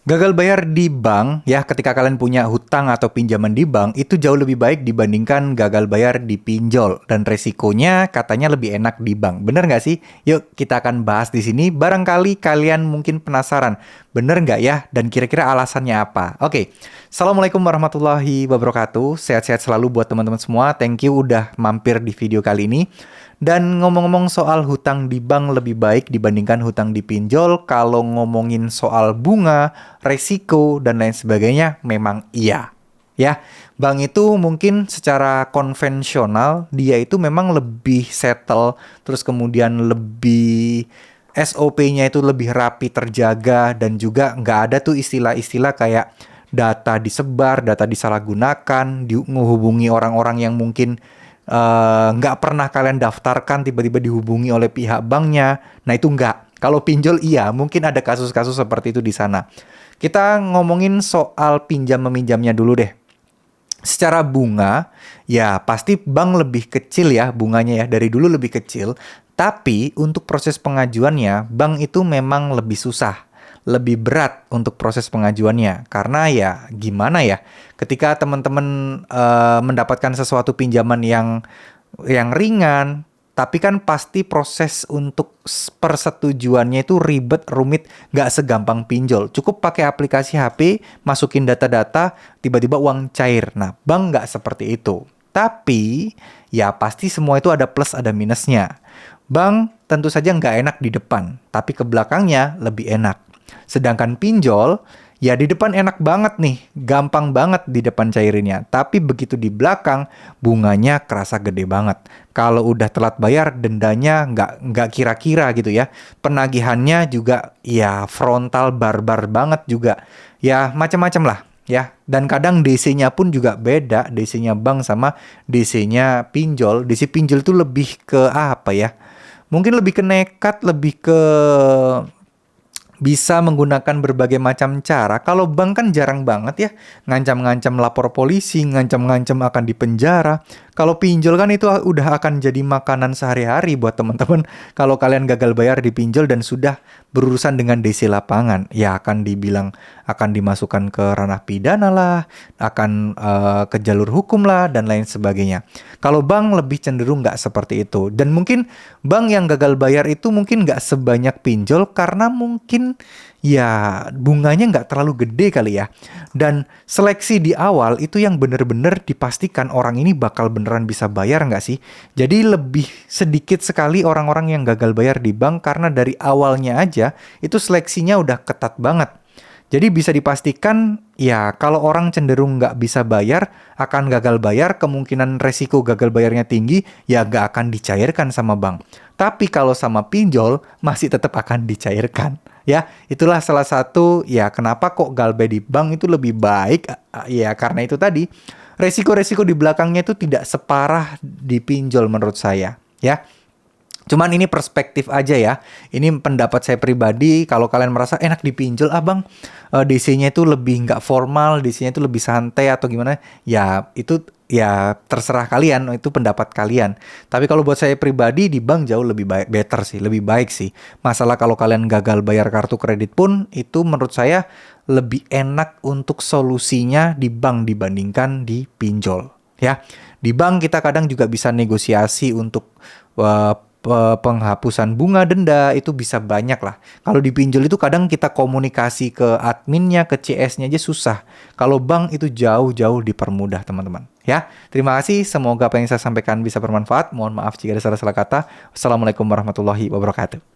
Gagal bayar di bank, ya ketika kalian punya hutang atau pinjaman di bank, itu jauh lebih baik dibandingkan gagal bayar di pinjol. Dan resikonya katanya lebih enak di bank. Bener nggak sih? Yuk kita akan bahas di sini. Barangkali kalian mungkin penasaran, bener nggak ya? Dan kira-kira alasannya apa? Oke, Assalamualaikum warahmatullahi wabarakatuh. Sehat-sehat selalu buat teman-teman semua. Thank you udah mampir di video kali ini. Dan ngomong-ngomong soal hutang di bank lebih baik dibandingkan hutang di pinjol, kalau ngomongin soal bunga, resiko, dan lain sebagainya, memang iya. Ya, bank itu mungkin secara konvensional, dia itu memang lebih settle, terus kemudian lebih SOP-nya itu lebih rapi terjaga, dan juga nggak ada tuh istilah-istilah kayak data disebar, data disalahgunakan, menghubungi orang-orang yang mungkin nggak pernah kalian daftarkan tiba-tiba dihubungi oleh pihak banknya. Nah itu nggak. Kalau pinjol iya, mungkin ada kasus-kasus seperti itu di sana. Kita ngomongin soal pinjam meminjamnya dulu deh. Secara bunga, ya pasti bank lebih kecil ya bunganya ya. Dari dulu lebih kecil. Tapi untuk proses pengajuannya, bank itu memang lebih susah, lebih berat untuk proses pengajuannya. Karena ya gimana ya, ketika teman-teman mendapatkan sesuatu pinjaman yang ringan, tapi kan pasti proses untuk persetujuannya itu ribet, rumit, nggak segampang pinjol. Cukup pakai aplikasi HP, masukin data-data, tiba-tiba uang cair. Nah, bank nggak seperti itu. Tapi, ya pasti semua itu ada plus, ada minusnya. Bank tentu saja nggak enak di depan, tapi ke belakangnya lebih enak. Sedangkan pinjol, ya di depan enak banget nih, gampang banget di depan cairinnya. Tapi begitu di belakang, bunganya kerasa gede banget. Kalau udah telat bayar, dendanya nggak kira-kira gitu ya. Penagihannya juga ya frontal barbar banget juga. Ya macam-macam lah ya. Dan kadang DC-nya pun juga beda. DC-nya bank sama DC-nya pinjol. DC pinjol itu lebih ke apa ya? Mungkin lebih ke nekat, lebih ke bisa menggunakan berbagai macam cara. Kalau bank kan jarang banget ya ngancam-ngancam lapor polisi, ngancam-ngancam akan dipenjara. Kalau pinjol kan itu udah akan jadi makanan sehari-hari buat teman-teman. Kalau kalian gagal bayar di pinjol dan sudah berurusan dengan DC lapangan, ya akan dibilang akan dimasukkan ke ranah pidana lah, akan ke jalur hukum lah, dan lain sebagainya. Kalau bank lebih cenderung nggak seperti itu. Dan mungkin bank yang gagal bayar itu mungkin nggak sebanyak pinjol karena mungkin ya bunganya nggak terlalu gede kali ya. Dan seleksi di awal itu yang bener-bener dipastikan orang ini bakal beneran bisa bayar nggak sih. Jadi lebih sedikit sekali orang-orang yang gagal bayar di bank karena dari awalnya aja itu seleksinya udah ketat banget. Jadi bisa dipastikan ya kalau orang cenderung nggak bisa bayar, akan gagal bayar, kemungkinan resiko gagal bayarnya tinggi, ya nggak akan dicairkan sama bank. Tapi kalau sama pinjol, masih tetap akan dicairkan. Ya, itulah salah satu ya kenapa kok galbay di bank itu lebih baik. Ya karena itu tadi, resiko-resiko di belakangnya itu tidak separah di pinjol menurut saya. Ya. Cuman ini perspektif aja ya. Ini pendapat saya pribadi. Kalau kalian merasa enak dipinjol, abang, DC-nya itu lebih nggak formal, DC-nya itu lebih santai atau gimana? Ya itu ya terserah kalian. Itu pendapat kalian. Tapi kalau buat saya pribadi di bank jauh lebih baik, better sih, lebih baik sih. Masalah kalau kalian gagal bayar kartu kredit pun itu menurut saya lebih enak untuk solusinya di bank dibandingkan di pinjol. Ya, di bank kita kadang juga bisa negosiasi untuk penghapusan bunga denda itu bisa banyak lah. Kalau di pinjol itu kadang kita komunikasi ke adminnya, ke CS-nya aja susah. Kalau bank itu jauh-jauh dipermudah teman-teman. Ya, terima kasih. Semoga apa yang saya sampaikan bisa bermanfaat. Mohon maaf jika ada salah-salah kata. Wassalamualaikum warahmatullahi wabarakatuh.